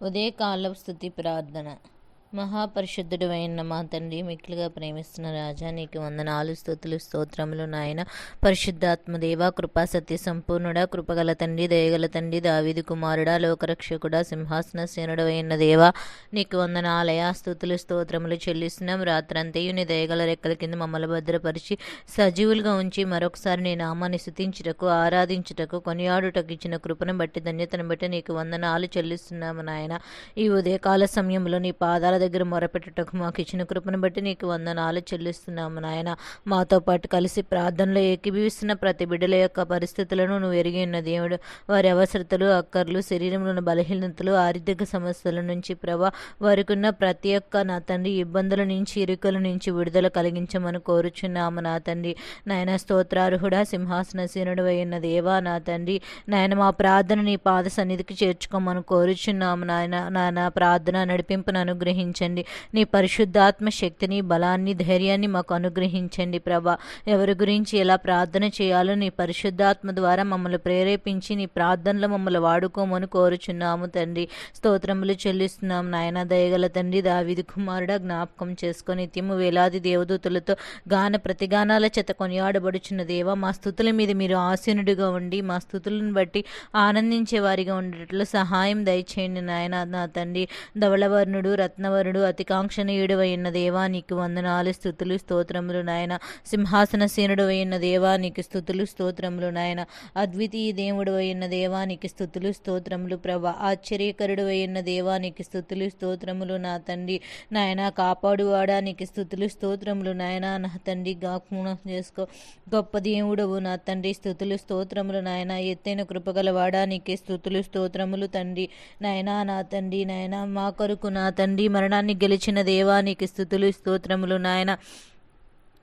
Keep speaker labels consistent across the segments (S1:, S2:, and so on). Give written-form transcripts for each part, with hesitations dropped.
S1: ఉదయకాలపు స్తుతి ప్రార్థన. మహాపరిశుద్ధుడు అయిన మా తండ్రి, మిక్కిలిగా ప్రేమిస్తున్న రాజా, నీకు వందనాలు, స్తుతులు, స్తోత్రములు నాయన. పరిశుద్ధాత్మ దేవా, కృపా సత్య సంపూర్ణుడా, కృపగల తండ్రి, దయగల తండ్రి, దావీదు కుమారుడా, లోకరక్షకుడా, సింహాసనసేనుడు అయిన దేవా, నీకు వందనాలయ. స్తుతులు స్తోత్రములు చెల్లిస్తున్నాం. రాత్రంతయు నీ దయగల రెక్కల కింద మమ్మల్ని భద్రపరిచి సజీవులుగా ఉంచి మరొకసారి నీ నామాన్ని స్తుతించుటకు, ఆరాధించుటకు, కొనియాడుటకు ఇచ్చిన కృపను బట్టి, ధన్యతను బట్టి నీకు వందనాలు చెల్లిస్తున్నాము నాయన. ఈ ఉదయకాల సమయంలో నీ పాదాల దగ్గర మొరపెట్టుటకు మాకు ఇచ్చిన కృపను బట్టి నీకు వందనాలు చెల్లిస్తున్నాము నాయన. మాతో పాటు కలిసి ప్రార్థనలో ఏకీభవిస్తున్న ప్రతి బిడ్డల యొక్క పరిస్థితులను నువ్వు ఎరిగి ఉన్న దేవుడు. వారి అవసరతలు, అక్కర్లు, శరీరంలోని బలహీనతలు, ఆర్థిక సమస్యల నుంచి ప్రభా, వారికి ఉన్న ప్రతి ఒక్క నా తండ్రి ఇబ్బందుల నుంచి, ఇరుకల నుంచి విడుదల కలిగించమని కోరుచున్నాము నా తండ్రి. నాయన స్తోత్రార్హుడా, సింహాసనసీనుడు అయిన దేవా నా తండ్రి, నాయన మా ప్రార్థన నీ పాద సన్నిధికి చేర్చుకోమని కోరుచున్నాము నాయన. నాయన ప్రార్థన నడిపింపును అనుగ్రహించండి. నీ పరిశుద్ధాత్మ శక్తిని, బలాన్ని, ధైర్యాన్ని మాకు అనుగ్రహించండి ప్రభా. ఎవరి గురించి ఎలా ప్రార్థన చేయాలో నీ పరిశుద్ధాత్మ ద్వారా మమ్మల్ని ప్రేరేపించి నీ ప్రార్థనలో మమ్మల్ని వాడుకోమని కోరుచున్నాము తండ్రి. స్తోత్రములు చెల్లిస్తున్నాం నాయన. దయగల తండ్రి, దావీదు కుమారుడా, జ్ఞాపకం చేసుకొని నిత్యము వేలాది దేవదూతలతో గాన ప్రతిగానాల చేత కొనియాడబడుచున్న దేవా, మా స్థుతుల మీద మీరు ఆసీనుడిగా ఉండి మా స్థుతులను బట్టి ఆనందించే వారిగా ఉండేట్లు సహాయం దయచేయండి నాయన. నా తండ్రి, ధవళవర్ణుడు, రత్నవరుడు, అతికాంక్షణీయుడు అయిన దేవా, నీకు వందనాలు, స్థుతులు, స్తోత్రములు నాయన. సింహాసనసేనుడు అయిన దేవా, నీకు స్థుతులు, స్తోత్రములు నాయన. అద్వితీయ దేవుడు అయిన దేవా, నీకు స్థుతులు, స్తోత్రములు ప్రభా. ఆశ్చర్యకరుడు అయిన దేవా, నీకు స్థుతులు, స్తోత్రములు నా తండ్రి. నాయన కాపాడువాడా, నీకు స్థుతులు, స్తోత్రములు నాయన. నా తండ్రి జ్ఞాపకం చేసుకో. గొప్ప దేవుడవు నా తండ్రి, స్థుతులు, స్తోత్రములు నాయన. ఎత్తైన కృపగలవాడా, నీకే స్థుతులు, స్తోత్రములు తండ్రి. నాయనా నా తండ్రి, నాయన మా కొరకు నా తండ్రి మరణాన్ని గెలిచిన దేవా, నీకు స్థుతులు, స్తోత్రములు నాయన.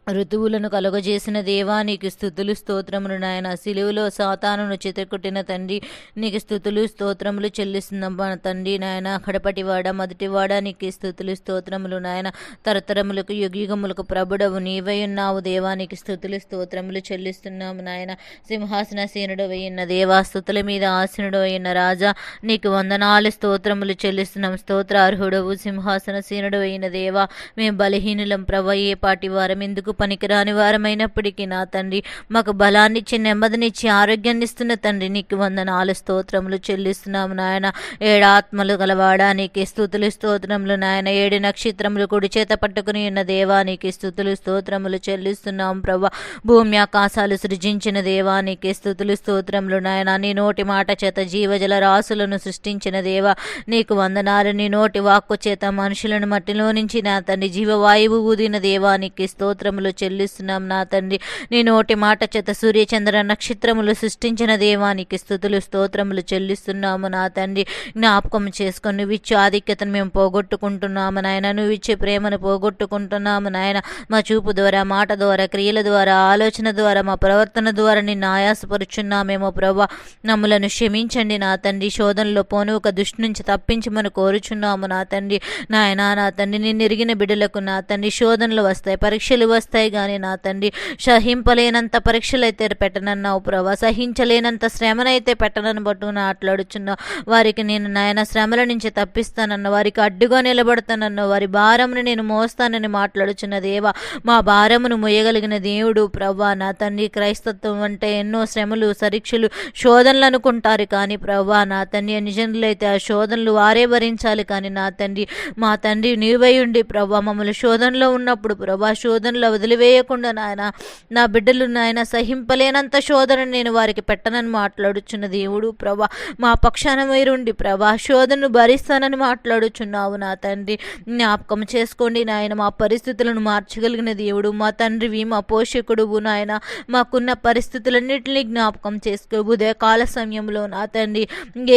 S1: ఋతువులను కలుగజేసిన దేవా, నీకు స్థుతులు, స్తోత్రములు నాయన. సిలువలో సాతానును చితకొట్టిన తండ్రి, నీకు స్థుతులు, స్తోత్రములు చెల్లిస్తున్నాం తండ్రి నాయన. కడపటివాడ, మొదటివాడ, నీకు స్థుతులు, స్తోత్రములు నాయన. తరతరములకు, యుగయుగములకు ప్రభుడవు నీవై ఉన్నావు దేవా, నీకు స్థుతులు, స్తోత్రములు చెల్లిస్తున్నాము నాయన. సింహాసనసేనుడు అయిన దేవా, స్థుతుల మీద ఆసీనుడు అయిన రాజా, నీకు వందనాలు, స్తోత్రములు చెల్లిస్తున్నాం. స్తోత్రార్హుడవు, సింహాసనసేనుడు అయిన దేవా, మేము బలహీనులం ప్రభ, ఏ పాటి వారం, ఎందుకు పనికిరాని వారమైనప్పటికీ నా తండ్రి మాకు బలాన్నిచ్చి, నెమ్మదినిచ్చి, ఆరోగ్యాన్ని ఇస్తున్న తండ్రి, నీకు వందనాలు, స్తోత్రములు చెల్లిస్తున్నాము నాయన. ఏడాత్మలు గలవాడా, నీకు స్తుతులు, స్తోత్రములు నాయన. 7 నక్షత్రములు కుడి చేత పట్టుకుని ఉన్న దేవా, నీకు స్తుతులు, స్తోత్రములు చెల్లిస్తున్నాం ప్రభా. భూమి ఆకాశాలు సృజించిన దేవా, నీకు స్తుతులు, స్తోత్రములు నాయన. నీ నోటి మాట చేత జీవజల రాశులను సృష్టించిన దేవా, నీకు వందనాలు. నీ నోటి వాక్కు చేత మనుషులను మట్టిలో నుంచి నా తండ్రి జీవవాయువు ఊదిన దేవా, నీకు స్తోత్రములు చెల్లిస్తున్నాం నా తండ్రి. నీ నోటి మాట చేత సూర్యచంద్ర నక్షత్రములు సృష్టించిన దేవా, నీకు స్థుతులు, స్తోత్రములు చెల్లిస్తున్నాము నా తండ్రి. జ్ఞాపకం చేసుకొని నువ్వు ఇచ్చే ఆధిక్యతను మేము పోగొట్టుకుంటున్నాము నాయన. నువ్వు ఇచ్చే ప్రేమను పోగొట్టుకుంటున్నాము నాయన. మా చూపు ద్వారా, మాట ద్వారా, క్రియల ద్వారా, ఆలోచన ద్వారా, మా ప్రవర్తన ద్వారా నిన్ను ఆయాసపరుచున్నామేమో ప్రభా. నమ్ములను క్షమించండి నా తండ్రి. శోధనలో పోను ఒక దుష్టి నుంచి తప్పించమని కోరుచున్నాము నా తండ్రి. నాయన నా తండ్రి, నిన్ను ఎరిగిన బిడ్డలకు నా తండ్రి శోధనలు వస్తాయి, పరీక్షలు వస్తాయి కానీ నా తండ్రి సహింపలేనంత పరీక్షలు అయితే పెట్టనన్నావు ప్రభా. సహించలేనంత శ్రమనైతే పెట్టనని బట్టు మాట్లాడుచున్నావు. వారికి నేను నాయన శ్రమల నుంచి తప్పిస్తానన్న, వారికి అడ్డుగా నిలబడతానన్న, వారి భారమును నేను మోస్తానని మాట్లాడుచున్న దేవా, మా భారమును మోయగలిగిన దేవుడు ప్రభా. నా తండ్రి, క్రైస్తత్వం అంటే ఎన్నో శ్రమలు, పరీక్షలు, శోధనలు అనుకుంటారు కానీ ప్రభా నా తండ్రి, నిజంలైతే ఆ శోధనలు వారే భరించాలి కానీ నా తండ్రి, మా తండ్రి నీవై ఉండి ప్రభా మమ్మల్ని శోధనలో ఉన్నప్పుడు ప్రభా, శోధనలో వదిలివేయకుండా నాయన, నా బిడ్డలు నాయన సహింపలేనంత శోధన నేను వారికి పెట్టనని మాట్లాడుచున్న దేవుడు ప్రభా. మా పక్షాన మీరుండి ప్రభా శోధనను భరిస్తానని మాట్లాడుచున్నావు నా తండ్రి. జ్ఞాపకం చేసుకోండి నాయన. మా పరిస్థితులను మార్చగలిగిన దేవుడు, మా తండ్రివి, మా పోషకుడువు నాయన. మాకున్న పరిస్థితులన్నింటినీ జ్ఞాపకం చేసుకో. ఉదయకాల సమయంలో నా తండ్రి,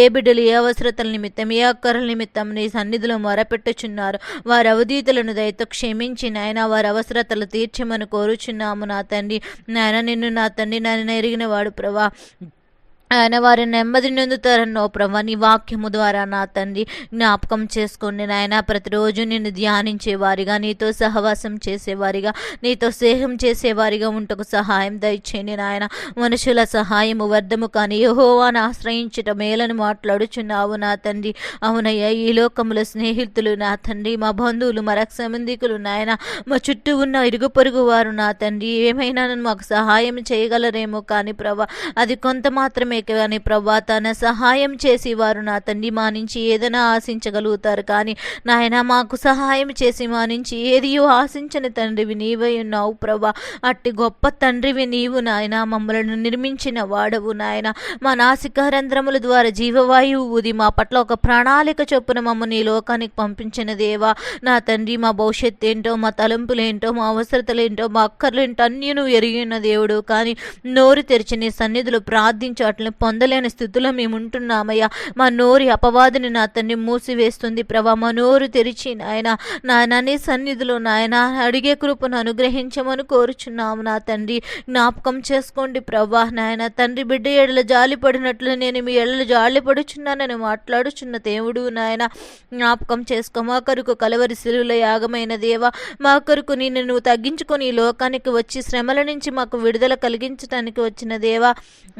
S1: ఏ బిడ్డలు ఏ అవసరతల నిమిత్తం, ఏ అక్కరల నిమిత్తం నీ సన్నిధిలో మొరపెట్టుచున్నారు, వారి అవధీతులను దయతో క్షమించి నాయన, వారి అవసరతలు తీర్చమని కోరుచున్నాము నా తండ్రి. నాయన నిన్ను నా తండ్రి నన్ను ఎరిగిన వాడు ప్రభా. ఆయన వారి నెమ్మది నొందుతారన్నో ప్రభా, నీ వాక్యము ద్వారా నా తండ్రి జ్ఞాపకం చేసుకోండి నాయన. ప్రతిరోజు నిన్ను ధ్యానించేవారిగా, నీతో సహవాసం చేసేవారిగా, నీతో స్నేహం చేసేవారిగా ఉంటకు సహాయం దయచేయండి నాయన. మనుషుల సహాయము వ్యర్థము కానీ యెహోవాను ఆశ్రయించుట మేలని మాట్లాడుచున్నావు నా తండ్రి. అవునయ్యా, ఈ లోకముల స్నేహితులు నా తండ్రి, మా బంధువులు, మా రక్ష సంబంధికులు నాయన, మా చుట్టూ ఉన్న ఇరుగు పొరుగు వారు నా తండ్రి ఏమైనా మాకు సహాయం చేయగలరేమో కానీ ప్రభా, అది కొంత మాత్రమే కానీ ప్రభా, తన సహాయం చేసి వారు నా తండ్రి మా నుంచి ఏదైనా ఆశించగలుగుతారు. కానీ నాయన, మాకు సహాయం చేసి మా నుంచి ఏదియో ఆశించని తండ్రివి నీవై ఉన్నావు ప్రభా. అట్టి గొప్ప తండ్రివి నీవు నాయన. మమ్మల్ని నిర్మించిన వాడవు నాయన. మా నాసికారంధ్రముల ద్వారా జీవవాయువు ఊది మా పట్ల ఒక ప్రణాళిక చొప్పున మమ్మల్ని ఈ లోకానికి పంపించిన దేవా నా తండ్రి. మా భవిష్యత్తు ఏంటో, మా తలంపులేంటో, మా అవసరతలేంటో, మా అక్కర్లేంటో అన్నీ నువ్వు ఎరిగిన దేవుడు. కానీ నోరు తెరిచి నీ సన్నిధిలో ప్రార్థించి వాటిని పొందలేని స్థితిలో మేము ఉంటున్నామయ్యా. మా నోరి అపవాదిని నా తండ్రి మూసివేస్తుంది ప్రభా. మా నోరు తెరిచి నాయన నీ సన్నిధిలో నాయన అడిగే కృపను అనుగ్రహించమని కోరుచున్నాము నా తండ్రి. జ్ఞాపకం చేసుకోండి ప్రభా నాయన. తండ్రి బిడ్డ ఎడల జాలి పడినట్లు నేను మీ ఎడల జాలి పడుచున్నానని మాట్లాడుచున్న దేవుడు నాయన. జ్ఞాపకం చేసుకో. మా కొరకు కలవరి శిలువలో యాగమైన దేవా, మా కొరకు నిన్ను నువ్వు తగ్గించుకొని ఈ లోకానికి వచ్చి శ్రమల నుంచి మాకు విడుదల కలిగించడానికి వచ్చిన దేవా,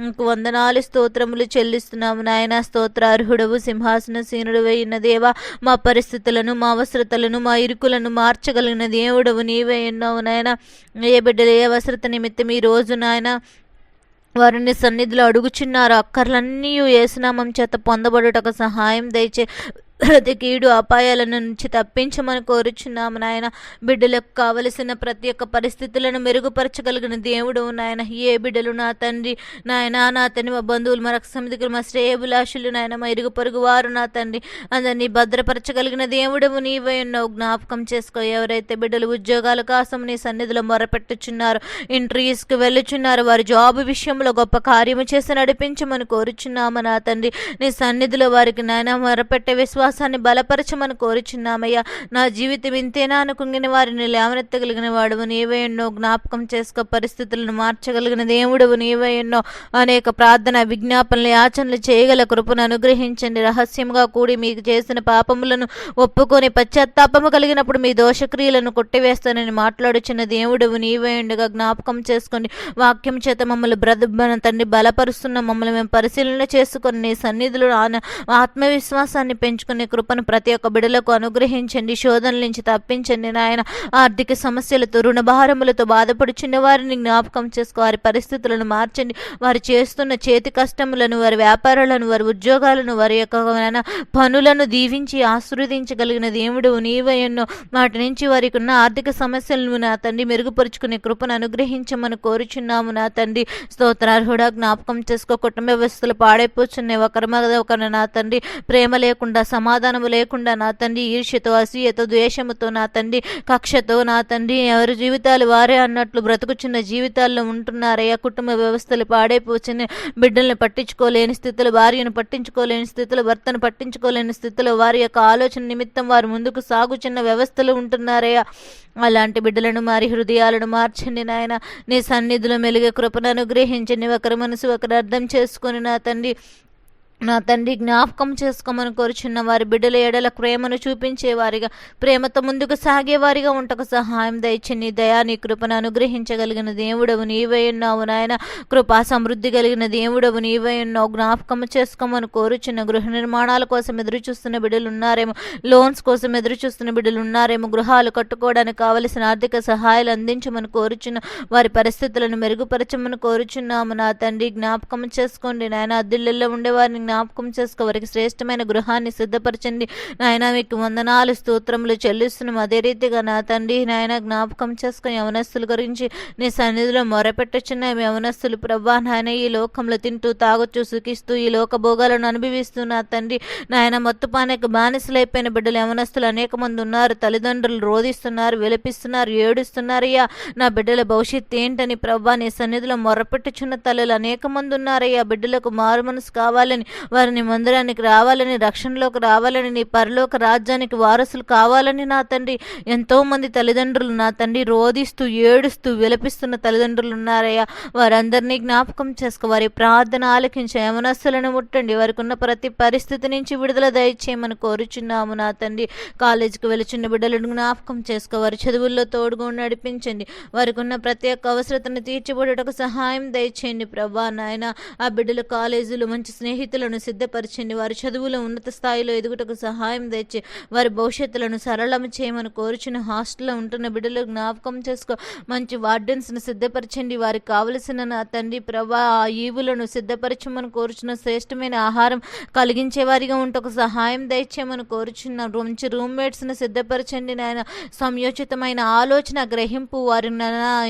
S1: ఇంక వందనాలు స్తోత్రములు చెల్లిస్తున్నాము నాయన. స్తోత్రార్హుడవు, సింహాసనసీనుడు అయిన దేవా, మా పరిస్థితులను, మా అవసరతలను, మా ఇరుకులను మార్చగలిగిన దేవుడవు నీవే ఉన్నావు నాయన. ఏ బిడ్డలు ఏ అవసరత నిమిత్తం ఈ రోజు నాయన వారిని సన్నిధిలో అడుగుచున్నారు, అక్కర్లన్నీ యేసునామం చేత పొందబడుటకు సహాయం దయచే. ప్రతి కీడు అపాయాల నుంచి తప్పించమని కోరుచున్నాము నాయన. బిడ్డలకు కావలసిన ప్రతి ఒక్క పరిస్థితులను మెరుగుపరచగలిగిన దేవుడు నాయన. ఏ బిడ్డలు నా తండ్రి నాయన, నా తండ్రి మా బంధువులు, మా రక్త సమితికులు, మా శ్రేయభిలాషులు నాయన, మా ఇరుగు పొరుగు వారు నా తండ్రి అందరినీ భద్రపరచగలిగిన దేవుడవు నీవై ఉన్నావు. జ్ఞాపకం చేసుకో. ఎవరైతే బిడ్డలు ఉద్యోగాల కోసం నీ సన్నిధిలో మొరపెట్టుచున్నారు, ఇంటర్వ్యూస్కి వెళ్ళుచున్నారు, వారి జాబ్ విషయంలో గొప్ప కార్యము చేసి నడిపించమని కోరుచున్నాము నా తండ్రి. నీ సన్నిధిలో వారికి నాయన మొరపెట్టే విశ్వాసాన్ని బలపరచమని కోరుచున్నామయ్యా. నా జీవితం ఇంతేనా అనుకుంగిన వారిని లేవనెత్తగలిగిన వాడువు నీవే ఎన్నో. జ్ఞాపకం చేసుకో. పరిస్థితులను మార్చగలిగిన దేవుడవు నీవే ఎన్నో. అనేక ప్రార్థన విజ్ఞాపనలు యాచనలు చేయగల కృపను అనుగ్రహించండి. రహస్యంగా కూడి మీకు చేసిన పాపములను ఒప్పుకొని పశ్చాత్తాపము కలిగినప్పుడు మీ దోషక్రియలను కొట్టివేస్తానని మాట్లాడుచున్న దేవుడవు నీవే ఉండగా జ్ఞాపకం చేసుకోండి. వాక్యం చేత మమ్మల్ని తండ్రి బలపరుస్తున్న మమ్మల్ని మేము పరిశీలన చేసుకొని నీ సన్నిధిలో ఆత్మవిశ్వాసాన్ని పెంచుకుని కృపను ప్రతి ఒక్క బిడలకు అనుగ్రహించండి. శోధనల నుంచి తప్పించండి నాయన. ఆర్థిక సమస్యలతో, రుణభారములతో బాధపడుచున్న వారిని జ్ఞాపకం చేసుకో. వారి పరిస్థితులను మార్చండి. వారు చేస్తున్న చేతి కష్టములను, వారి వ్యాపారాలను, వారి ఉద్యోగాలను, వారి యొక్క పనులను దీవించి ఆశీర్వదించగలిగిన దేవుడు నీవే ఎన్నో. వాటి నుంచి వారికి ఉన్న ఆర్థిక సమస్యలను నా తండ్రి మెరుగుపరుచుకునే కృపను అనుగ్రహించమని కోరుచున్నాము నా తండ్రి. స్తోత్రార్హుడా, జ్ఞాపకం చేసుకో. కుటుంబ వ్యవస్థలు పాడైపోతున్నాయి. ఒకరి నా తండ్రి ప్రేమ లేకుండా, సమాధానము లేకుండా నా తండ్రి ఈర్ష్యతో, అసూయతో, ద్వేషముతో నా తండ్రి కక్షతో నా తండ్రి ఎవరి జీవితాలు వారే అన్నట్లు బ్రతుకుచున్న జీవితాల్లో ఉంటున్నారయ్యా. కుటుంబ వ్యవస్థలు పాడైపోచిన బిడ్డల్ని పట్టించుకోలేని స్థితిలో, భార్యను పట్టించుకోలేని స్థితిలో, భర్తను పట్టించుకోలేని స్థితిలో, వారి యొక్క ఆలోచన నిమిత్తం వారు ముందుకు సాగుచున్న వ్యవస్థలు ఉంటున్నారయ్యా. అలాంటి బిడ్డలను మారి హృదయాలను మార్చండి నాయన. నీ సన్నిధిలో మెలుగే కృపను అనుగ్రహించండి. ఒకరి మనసు ఒకరు అర్థం చేసుకొని నా తండ్రి జ్ఞాపకం చేసుకోమని కోరుచున్న వారి బిడ్డల ఎడల ప్రేమను చూపించేవారిగా, ప్రేమతో ముందుకు సాగేవారిగా ఉంటకు సహాయం దయచి నీ దయా నీ కృపను అనుగ్రహించగలిగిన దేవుడవు నీవై ఉన్నావు నాయన. కృపా సమృద్ధి కలిగిన దేవుడవు నీవై ఉన్నావు. జ్ఞాపకం చేసుకోమని కోరుచున్న గృహ నిర్మాణాల కోసం ఎదురు చూస్తున్న బిడ్డలు ఉన్నారేమో, లోన్స్ కోసం ఎదురు చూస్తున్న బిడ్డలు ఉన్నారేమో, గృహాలు కట్టుకోవడానికి కావలసిన ఆర్థిక సహాయాలు అందించమని కోరుచున్న వారి పరిస్థితులను మెరుగుపరచమని కోరుచున్నాము నా తండ్రి. జ్ఞాపకం చేసుకోండి నాయన. అద్దెళ్ళల్లో ఉండేవారిని జ్ఞాపకం చేసుకో. వారికి శ్రేష్టమైన గృహాన్ని సిద్ధపరచండి నాయన. మీకు వందనాలు స్తోత్రములు చెల్లిస్తున్నాం. అదే రీతిగా నా తండ్రి నాయన జ్ఞాపకం చేసుకుని యవనస్తుల గురించి నీ సన్నిధిలో మొరపెట్టుచున్న యవనస్తులు ప్రభా నాయన, ఈ లోకంలో తింటూ తాగుచూ సుఖిస్తూ ఈ లోక భోగాలను అనుభవిస్తూ నా తండ్రి నాయన మొత్తుపానికి బానిసలైపోయిన బిడ్డలు యవనస్తులు అనేక మంది ఉన్నారు. తల్లిదండ్రులు రోధిస్తున్నారు, విలపిస్తున్నారు, ఏడుస్తున్నారయ్యా. నా బిడ్డల భవిష్యత్తు ఏంటని ప్రభా నీ సన్నిధిలో మొరపెట్టుచున్న తల్లులు అనేక మంది ఉన్నారయ్యా. బిడ్డలకు మారు మనసు కావాలని వారిని మందిరానికి రావాలని, రక్షణలోకి రావాలని, నీ పరలోక రాజ్యానికి వారసులు కావాలని నా తండ్రి ఎంతోమంది తల్లిదండ్రులు నా తండ్రి రోధిస్తూ ఏడుస్తూ విలపిస్తున్న తల్లిదండ్రులు ఉన్నారయ్యా. వారందరినీ జ్ఞాపకం చేసుకో, వారి ప్రార్థన ఆలకించి యవనస్తులను ముట్టండి. వారికి ఉన్న ప్రతి పరిస్థితి నుంచి విడుదల దయచేయమని కోరుచున్నాము నా తండ్రి. కాలేజీకి వెళుచున్న బిడ్డలను జ్ఞాపకం చేసుకో, వారి చదువుల్లో తోడుగా నడిపించండి. వారికి ఉన్న ప్రతి ఒక్క అవసరతను తీర్చిబడుటకు సహాయం దయచేయండి ప్రభా నాయన. ఆ బిడ్డలు కాలేజీలు మంచి స్నేహితులను సిద్ధపరచండి. వారి చదువులో ఉన్నత స్థాయిలో ఎదుగుటకు సహాయం దయచే, వారి భవిష్యత్తులను సరళం చేయమని కోరుచున్న హాస్టల్లో ఉంటున్న బిడ్డలు జ్ఞాపకం చేసుకో, మంచి వార్డెన్స్ను సిద్ధపరచండి. వారికి కావలసిన నా తండ్రి ప్రభా ఆ ఈవులను సిద్ధపరచమని కోరుచున్న శ్రేష్టమైన ఆహారం కలిగించే వారిగా ఉంటకు సహాయం దయచేయమని కోరుచున్న మంచి రూమ్మేట్స్ను సిద్ధపరచండి నాయన. సంయోచితమైన ఆలోచన గ్రహింపు వారిని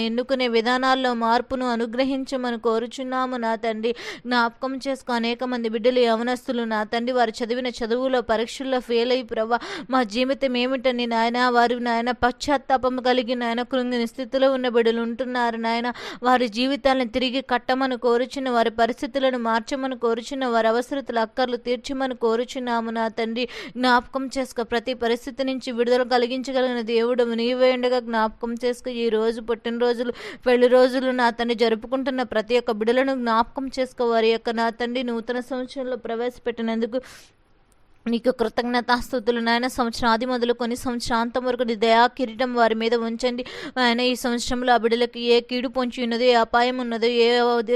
S1: ఎన్నుకునే విధానాల్లో మార్పును అనుగ్రహించమని కోరుచున్నాము నా తండ్రి. జ్ఞాపకం చేసుకో, అనేక మంది బిడ్డలు యవనస్తులు నా తండ్రి వారు చదివిన చదువులో పరీక్షల్లో ఫెయిల్ అయ్యి ప్రభా మా జీవితం ఏమిటని నాయన వారు నాయన పశ్చాత్తాపం కలిగి నాయన కృంగిన స్థితిలో ఉన్న బిడ్డలు ఉంటున్నారు నాయన. వారి జీవితాలను తిరిగి కట్టమని కోరుచున్న, వారి పరిస్థితులను మార్చమని కోరుచున్న, వారి అవసరతలు అక్కర్లు తీర్చమని కోరుచున్నాము నా తండ్రి. జ్ఞాపకం చేసుకో, ప్రతి పరిస్థితి నుంచి విడుదల కలిగించగలిగిన దేవుడు నీవే ఉండగా జ్ఞాపకం చేసుకో. ఈ రోజు పుట్టినరోజులు పెళ్లి రోజులు నా తండ్రి జరుపుకుంటున్న ప్రతి ఒక్క బిడ్డలను జ్ఞాపకం చేసుకో. వారి యొక్క నా తండ్రి నూతన సంవత్సరంలో ప్రవేశపెట్టినందుకు నీకు కృతజ్ఞతాస్తుతులు నాయన. సంవత్సరాది మొదలుకొని సంవత్సరాంతం వరకు నీ దయా కిరీటం వారి మీద ఉంచండి ఆయన. ఈ సంవత్సరంలో ఆ బిడ్డలకి ఏ కీడు పొంచి ఉన్నదో, ఏ అపాయం ఉన్నదో, ఏ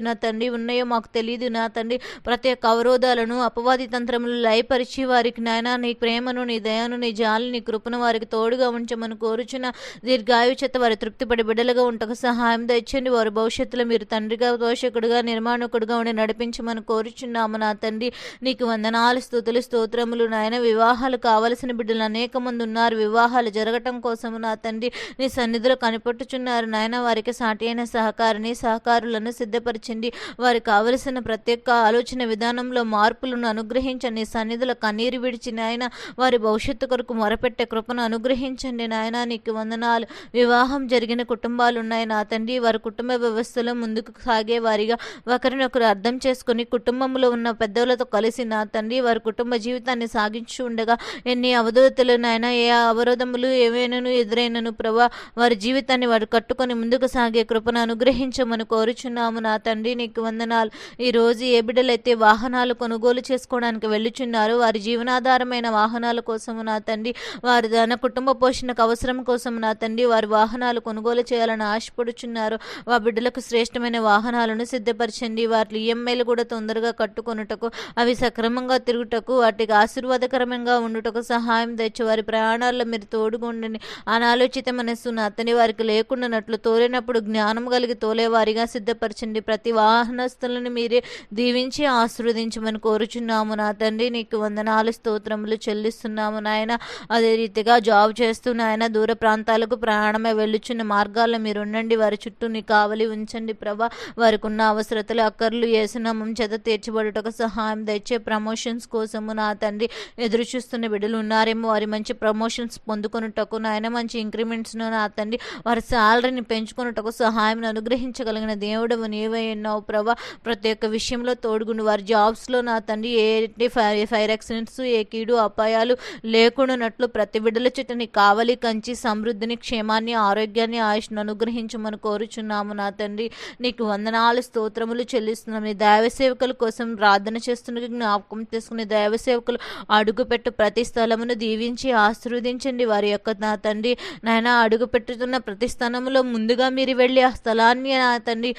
S1: నా తండ్రి ఉన్నాయో మాకు తెలియదు నా తండ్రి. ప్రతి ఒక్క అవరోధాలను అపవాది తంత్రములు లయపరిచి వారికి నాయన నీ ప్రేమను, నీ దయను, నీ జాలి, నీ కృపను వారికి తోడుగా ఉంచమని కోరుచున్న దీర్ఘాయు చేత వారి తృప్తిపడి బిడ్డలుగా ఉంటకు సహాయం తెచ్చండి. వారి భవిష్యత్తులో మీరు తండ్రిగా, పోషకుడుగా, నిర్మాణకుడుగా ఉండి నడిపించమని కోరుచున్నాము నా తండ్రి. నీకు వందనాలు, స్తుతులు, స్తోత్రములు నాయన. వివాహాలు కావలసిన బిడ్డలు అనేక మంది ఉన్నారు. వివాహాలు జరగటం కోసము నా తండ్రి నీ సన్నిధిలో కనిపెట్టుచున్నారు నాయన. వారికి సాటి అయిన సహకారులను సిద్ధపరచండి. వారికి కావలసిన ప్రత్యేక ఆలోచన విధానంలో మార్పులను అనుగ్రహించండి. సన్నిధిలో కన్నీరు విడిచి నాయన వారి భవిష్యత్తు కొరకు మొరపెట్టే కృపను అనుగ్రహించండి నాయన. నీకు వందనాలు. వివాహం జరిగిన కుటుంబాలు ఉన్నాయి నా తండ్రి. వారి కుటుంబ వ్యవస్థలో ముందుకు సాగే వారిగా ఒకరినొకరు అర్థం చేసుకుని కుటుంబంలో ఉన్న పెద్దలతో కలిసి నా తండ్రి వారి కుటుంబ జీవితాన్ని సాగించి ఉండగా ఎన్ని అవధూతలు నాయన, ఏ అవరోధములు ఏవైనాను ఎదురైనను ప్రభా వారి జీవితాన్ని వారు కట్టుకొని ముందుకు సాగే కృపను అనుగ్రహించమని కోరుచున్నాము నా తండ్రి. నీకు వందనాలు. ఈ రోజు ఏ బిడ్డలైతే వాహనాలు కొనుగోలు చేసుకోవడానికి వెళ్ళుచున్నారు, వారి జీవనాధారమైన వాహనాల కోసము నా తండ్రి, వారి తన కుటుంబ పోషణకు అవసరం కోసం నా తండ్రి వారి వాహనాలు కొనుగోలు చేయాలని ఆశపడుచున్నారు. ఆ బిడ్డలకు శ్రేష్టమైన వాహనాలను సిద్ధపరచండి. వాటి ఈఎంఐలు కూడా తొందరగా కట్టుకొనుటకు, అవి సక్రమంగా తిరుగుటకు, వాటికి ఆశీర్వాదకరంగా ఉండుటకు సహాయం తెచ్చి వారి ప్రయాణాల్లో మీరు తోడుగుండండి. అనాలోచిత మనస్సు నా అతని వారికి లేకుండానట్లు తోలేనప్పుడు జ్ఞానం కలిగి తోలేవారిగా సిద్ధపరచండి. ప్రతి వాహనస్తులను మీరే దీవించి ఆశీర్వదించమని కోరుచున్నాము నా తండ్రి. నీకు వందనాలు, స్తోత్రములు చెల్లిస్తున్నాము నాయన. అదే రీతిగా జాబ్ చేస్తూ నాయన దూర ప్రాంతాలకు ప్రయాణమై వెళ్ళుచున్న మార్గాల్లో మీరు ఉండండి. వారి చుట్టూ నీ కావలి ఉంచండి ప్రభా. వారికి ఉన్న అవసరతలు అక్కర్లు యేసునామం చేత తీర్చబడుటకు సహాయం తెచ్చే ప్రమోషన్స్ కోసము నా తండ్రి ఎదురు చూస్తున్న బిడ్డలు ఉన్నారేమో. వారి మంచి ప్రమోషన్స్ పొందుకొనుటకు నాయన, మంచి ఇంక్రిమెంట్స్ను నా తండ్రి వారి శాలరీని పెంచుకొనుటకు సహాయం అనుగ్రహించగలిగిన దేవుడు నీవే ఉన్నావు ప్రభా. ప్రతి ఒక్క విషయంలో తోడుగుండు. వారి జాబ్స్లో నా తండ్రి ఏ ఫైర్ యాక్సిడెంట్స్, ఏ కీడు అపాయాలు లేకుండానట్లు ప్రతి బిడ్డల చుట్టూ నీ కావలి కంచి సమృద్ధిని, క్షేమాన్ని, ఆరోగ్యాన్ని, ఆయుష్ను అనుగ్రహించమని కోరుచున్నాము నా తండ్రి. నీకు వందనాలు, స్తోత్రములు చెల్లిస్తున్నాము. నీ దైవ సేవకుల కోసం ప్రార్థన చేస్తున్న జ్ఞాపకం చేసుకునే దైవ సేవకులు అడుగుపెట్టు ప్రతి స్థలమును దీవించి ఆశీర్వదించండి. వారి యొక్క నా తండ్రి నాయన అడుగు పెట్టుతున్న ప్రతి స్థలంలో ముందుగా మీరు వెళ్ళి ఆ స్థలాన్ని నా తండ్రి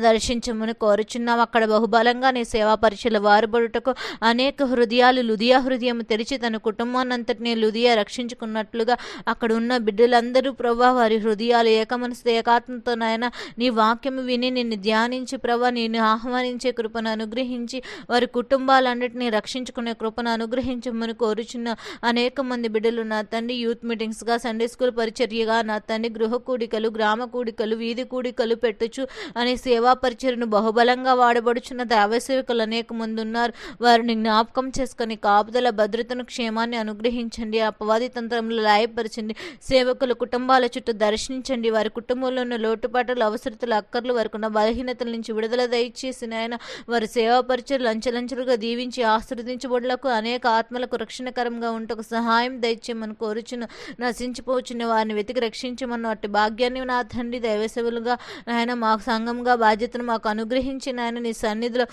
S1: దర్శించమని కోరుచున్నాం. అక్కడ బహుబలంగా నీ సేవా పరిచయలు వారుబడుటకు అనేక హృదయాలు లుదియా హృదయం తెరిచి తన కుటుంబాన్నంతటినీ లుదియా రక్షించుకున్నట్లుగా అక్కడ ఉన్న బిడ్డలందరూ ప్రభా వారి హృదయాలు ఏకమనసు ఏకాత్మతో నాయన నీ వాక్యము విని నిన్ను ధ్యానించి ప్రభా నేను ఆహ్వానించే కృపను అనుగ్రహించి వారి కుటుంబాలన్నింటినీ రక్షించుకునే కృపను అనుగ్రహించి అనుగ్రహించమని కోరుచున్న అనేక మంది బిడ్డలు నా తండ్రి యూత్ మీటింగ్స్గా, సండే స్కూల్ పరిచర్యగా, నా తండ్రి గృహ కూడికలు, గ్రామ కూడికలు, వీధి కూడికలు పెట్టుచు అనే సేవా పరిచర్యను బహుబలంగా వాడబడుచున్న దైవసేవకులు అనేక మంది ఉన్నారు. వారిని జ్ఞాపకం చేసుకొని కాపుదల, భద్రతను, క్షేమాన్ని అనుగ్రహించండి. అపవాది తంత్రంలో లాయపరచండి. సేవకుల కుటుంబాల చుట్టూ దర్శించండి. వారి కుటుంబంలో ఉన్న లోటుపాట్లు, అవసరతలు, అక్కర్లు, వారికి ఉన్న బలహీనతల నుంచి విడుదల దయచేసి నాయన వారి సేవా పరిచర్యలు అంచెలంచెలుగా దీవించి ఆశీర్వదించబడులకు, అనేక ఆత్మలకు రక్షణకరంగా ఉంటకు సహాయం దయచేయమని కోరుచున్న, నశించిపోచున్న వారిని వెతికి రక్షించమన్న అట్టి భాగ్యాన్ని నా తండ్రి దైవసేవలుగా నాయన మాకు సంఘంగా బాధ్యతను మాకు అనుగ్రహించి నాయన నీ సన్నిధిలో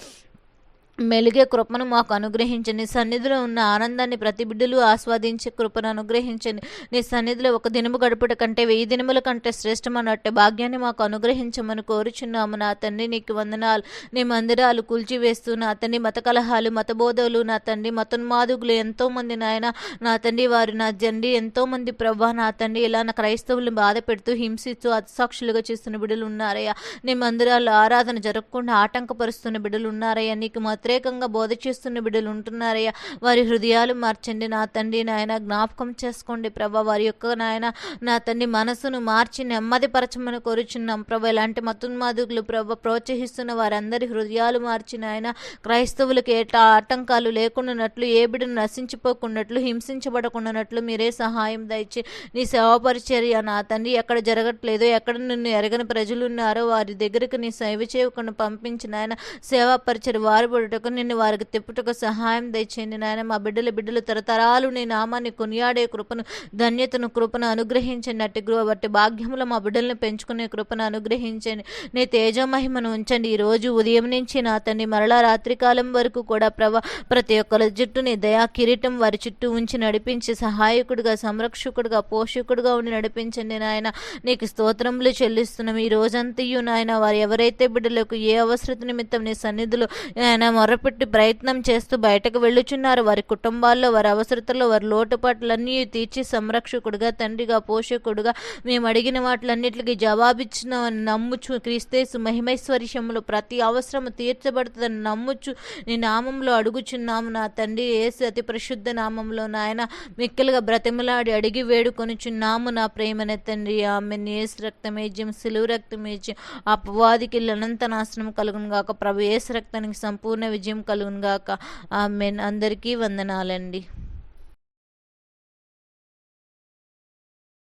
S1: మెలిగే కృపను మాకు అనుగ్రహించండి. సన్నిధిలో ఉన్న ఆనందాన్ని ప్రతి బిడ్డలు ఆస్వాదించే కృపను అనుగ్రహించండి. నీ సన్నిధిలో ఒక దినము గడుపుట కంటే 1000 దినముల కంటే శ్రేష్టమన్నట్టు భాగ్యాన్ని మాకు అనుగ్రహించమని కోరుచున్నాము. నా తండ్రి నీకు వందనాలు. నీ మందిరాలు కూల్చివేస్తూ నా తండ్రి మత కలహాలు, మతబోధలు, నా తండ్రి మతోన్మాదుగులు ఎంతోమంది నాయన, నా తండ్రి వారు నా తండ్రి ఎంతోమంది ప్రభా నా తండ్రి ఇలా నా క్రైస్తవులను బాధ పెడుతూ హింసిస్తూ అతిసాక్షులుగా చేస్తున్న బిడ్డలు ఉన్నారయ్యా. నీ మందిరాల్లో ఆరాధన జరగకుండా ఆటంకపరుస్తున్న బిడ్డలు ఉన్నారయ్యా. నీకు వ్యతిరేకంగా బోధ చేస్తున్న బిడ్డలు ఉంటున్నారయ్యా. వారి హృదయాలు మార్చండి నా తండ్రి నాయన. జ్ఞాపకం చేసుకోండి ప్రభా. వారి యొక్క నాయన నా తండ్రి మనసును మార్చి నెమ్మదిపరచమని కోరుచున్నాం ప్రభా. ఇలాంటి మతోన్మాదులు ప్రభా ప్రోత్సహిస్తున్న వారందరి హృదయాలు మార్చి నాయన క్రైస్తవులకు ఆటంకాలు లేకుండానట్లు, ఏ బిడ్డను నశించిపోకున్నట్లు, హింసించబడకుండానట్లు మీరే సహాయం దయచి నీ సేవా పరిచర్య నా తండ్రి ఎక్కడ జరగట్లేదో, ఎక్కడ నిన్ను ఎరగని ప్రజలు ఉన్నారో వారి దగ్గరకు నీ సేవ చేయకుండా పంపించిన ఆయన సేవా పరిచర్య వారి బడుటకు, నిన్ను వారికి తిప్పుటకు సహాయం దయచేయండి నాయన. మా బిడ్డలు తరతరాలు నీ నామాన్ని కొనియాడే కృపను, ధన్యతను, కృపను అనుగ్రహించండి. అట్టి భాగ్యములో మా బిడ్డలను పెంచుకునే కృపను అనుగ్రహించండి. నీ తేజోమహిమను ఉంచండి. ఈ రోజు ఉదయం నుంచి నా తండ్రి మరలా రాత్రికాలం వరకు కూడా ప్రభా ప్రతి ఒక్కరి జుట్టు నీ దయా కిరీటం వారి చుట్టూ ఉంచి నడిపించి సహాయకుడిగా, సంరక్షకుడిగా, పోషకుడిగా ఉండి నడిపించండి నాయన. నీకు స్తోత్రములు చెల్లిస్తున్నాం. ఈ రోజంతయు నాయన వారు ఎవరైతే బిడ్డలకు ఏ అవసరత నిమిత్తం నీ సన్నిధిలో ఆయన మొరపెట్టి ప్రయత్నం చేస్తూ బయటకు వెళ్ళుచున్నారు, వారి కుటుంబాల్లో, వారి అవసరతల్లో, వారి లోటుపాట్లన్నీ తీర్చి సంరక్షకుడిగా, తండ్రిగా, పోషకుడుగా మేము అడిగిన వాటిలన్నిటికీ జవాబిచ్చిన నమ్ముచు, క్రీస్తేసు మహిమైశ్వర్యములు ప్రతి అవసరము తీర్చబడుతుందని నమ్ముచు నీ నామంలో అడుగుచున్నాము నా తండ్రి. యేసు అతి పరిశుద్ధ నామంలో నాయన మిక్కలుగా బ్రతిమలాడి అడిగి వేడుకొనుచున్నాము నా ప్రేమనే తండ్రి. ఆమెన్. యేసు రక్తమేజ్యం, సిలువ రక్తమేజ్యం అపవాదికి అనంత నాశనం కలుగును గాక. ప్రభు యేసు రక్తానికి సంపూర్ణ విజయం కలుగును గాక. ఆమెన్. అందరికీ వందనాలండి.